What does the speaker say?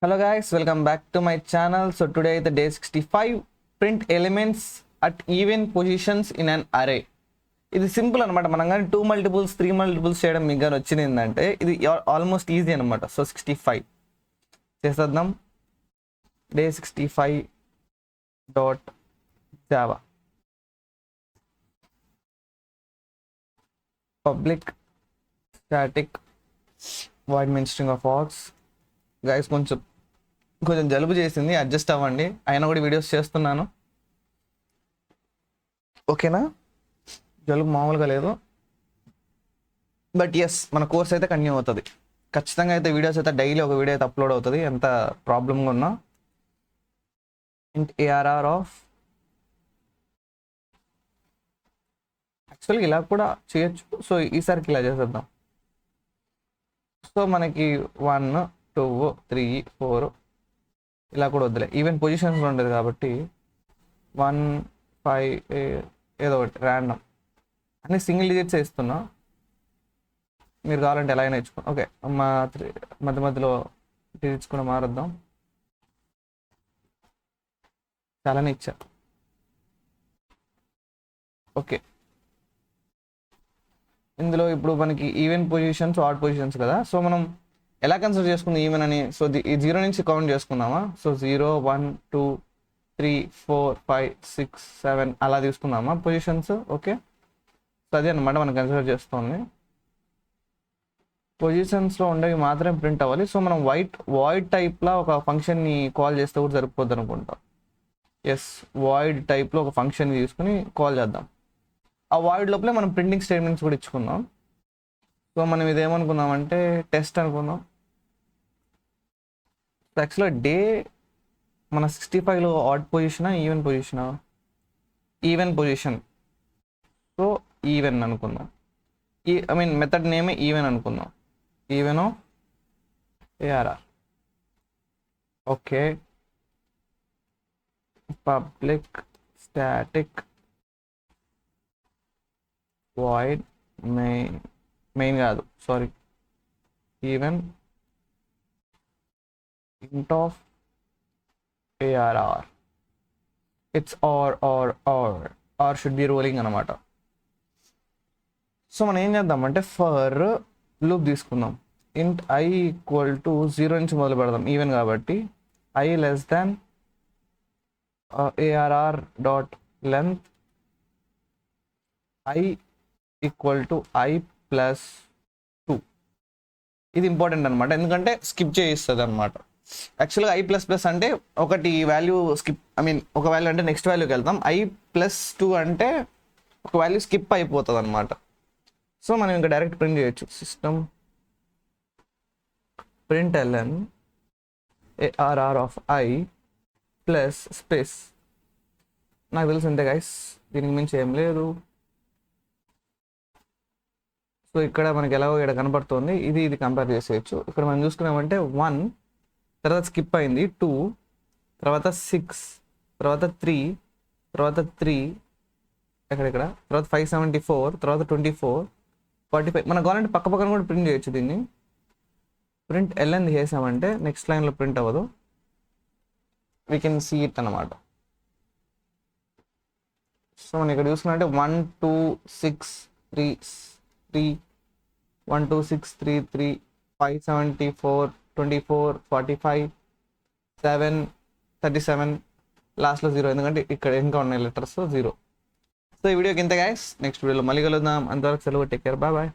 Hello guys, welcome back to my channel. So today the day 65, print elements at even positions in an array. ఇది simple అనమాట. మనం కానీ 2 multiples 3 multiples చేయడం మీకు కానీ వచ్చింది ఏంటంటే ఇది ఆల్మోస్ట్ ఈజీ అనమాట. సో 65 చేసేద్దాం. Day 65 dot Java public static void main string of args. Guys కొంచెం జలుబు చేసింది, అడ్జస్ట్ అవ్వండి. అయినా కూడా వీడియోస్ చేస్తున్నాను, ఓకేనా? జలుబు మామూలుగా లేదు, బట్ ఎస్ మన కోర్స్ అయితే కంటిన్యూ అవుతుంది ఖచ్చితంగా. అయితే వీడియోస్ అయితే డైలీ ఒక వీడియో అయితే అప్లోడ్ అవుతుంది, ఎంత ప్రాబ్లమ్గా ఉన్నా. ఇంట్ ఏఆర్ఆర్ ఆఫ్ యాక్చువల్గా ఇలా కూడా చేయొచ్చు. సో ఈసారికి ఇలా చేసేద్దాం. సో మనకి 1 2 3 4 ఇలా కూడా వద్దులే, ఈవెన్ పొజిషన్స్లో ఉండేది కాబట్టి 1 5 ఏదో ఒకటి ర్యాండమ్ అన్ని సింగిల్ డిజిట్స్ ఇస్తున్నా. మీరు కావాలంటే ఎలా అయినా ఇచ్చుకో. ఓకే, మధ్య మధ్యలో డిజిట్స్ కూడా మారుద్దాం. చాలానే ఇచ్చా. ఓకే, ఇందులో ఇప్పుడు మనకి ఈవెన్ పొజిషన్స్ ఆడ్ పొజిషన్స్ కదా. సో మనం ఎలా కన్సిడర్ చేసుకుందాం ఈవెన్ అని? సో ఈ 0 నుంచి కౌంట్ చేసుకుందామా? సో 0 1 2 3 4 5 6 7 అలా తీసుకుందామా పొజిషన్స్? ఓకే, సో అదే అనమాట మనం కన్సిడర్ చేస్తుంది. పొజిషన్స్లో ఉండేవి మాత్రమే ప్రింట్ అవ్వాలి. సో మనం వాయిడ్ టైప్లో ఒక ఫంక్షన్ని కాల్ చేస్తే కూడా సరిపోద్ది అనుకుంటా. ఎస్, వాయిడ్ టైప్లో ఒక ఫంక్షన్ తీసుకుని కాల్ చేద్దాం. ఆ వాయిడ్ లోపలే మనం ప్రింటింగ్ స్టేట్మెంట్స్ కూడా ఇచ్చుకుందాం. సో మనం ఇదేమనుకుందామంటే టెస్ట్ అనుకుందాం. యాక్చువల్గా డే మన 65లో ఆడ్ పొజిషనా ఈవెన్ పొజిషనా? Even position. సో ఈవెన్ అనుకుందాం. మెథడ్ నేమే ఈవెన్ అనుకుందాం. Even of ARR. Okay, public static void main కాదు, sorry, even int of ARR. It's or should be rolling అనమాట. సో మనం ఏం చేద్దామంటే ఫర్ లూప్ తీసుకుందాం. int I ఈక్వల్ టు 0 నుంచి మొదలు పెడదాం, ఈవెన్ కాబట్టి. I less than ARR dot length I equal to I plus 2. ఇది ఇంపార్టెంట్ అనమాట, ఎందుకంటే స్కిప్ చేయిస్తుంది అనమాట. యాక్చువల్గా I++ అంటే ఒకటి వాల్యూ స్కిప్, ఒక వాల్యూ అంటే నెక్స్ట్ వాల్యూకి వెళ్తాం. I+2 అంటే ఒక వాల్యూ స్కిప్ అయిపోతుంది అనమాట. సో మనం ఇంకా డైరెక్ట్ ప్రింట్ చేయొచ్చు. System println ARR of I plus space. నాకు తెలుసు అంతే గైస్, దీనికి మించి ఏం లేదు. సో ఇక్కడ మనకి ఎలాగో ఇక్కడ కనపడుతుంది, ఇది కంపేర్ చేసేయచ్చు. ఇక్కడ మనం చూసుకున్నామంటే 1 తర్వాత స్కిప్ అయింది, 2 తర్వాత 6 తర్వాత 3 తర్వాత 3 ఎక్కడెక్కడ తర్వాత 574 తర్వాత 24 45. మన గవర్నమెంట్ పక్క పక్కన కూడా ప్రింట్ చేయొచ్చు. దీన్ని ప్రింట్ ఎల్ఎన్ చేసామంటే నెక్స్ట్ లైన్లో ప్రింట్ అవ్వదు, వీ కెన్ సీ ఇట్ అనమాట. సో మనం ఇక్కడ చూసుకున్నట్టే 1 2 6 3 3 1 2 6 3 3 574 24 45 7 37 లాస్ట్లో 0, ఎందుకంటే ఇక్కడ ఇంకా ఉన్నాయి లెటర్స్ 0. సో ఈ వీడియోకి ఇంత గైస్, నెక్స్ట్ వీడియోలో మళ్ళీ కలుద్దాం. అంతవరకు సెలవు, టేక్ కేర్, బాయ్ బాయ్.